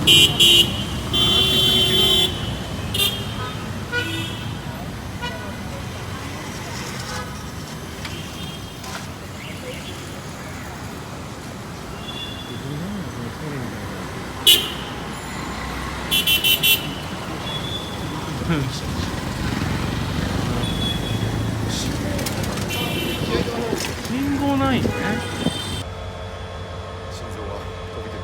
信号ないね。心臓が飛びてる。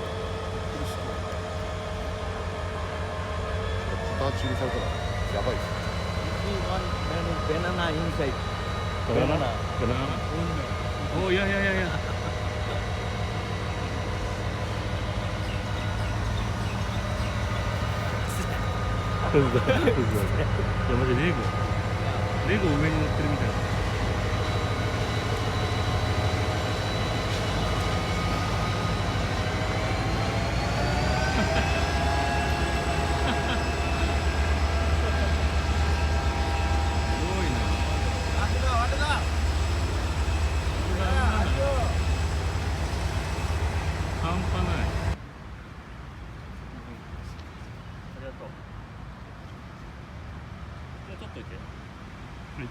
片中にされたらやばいですね。Banana inside. Banana? Oh, yeah, yeah, yeah, yeah. いや、マジレゴ上に乗ってるみたいな。半端ない。ありがとう。じゃあ取っといて。はい。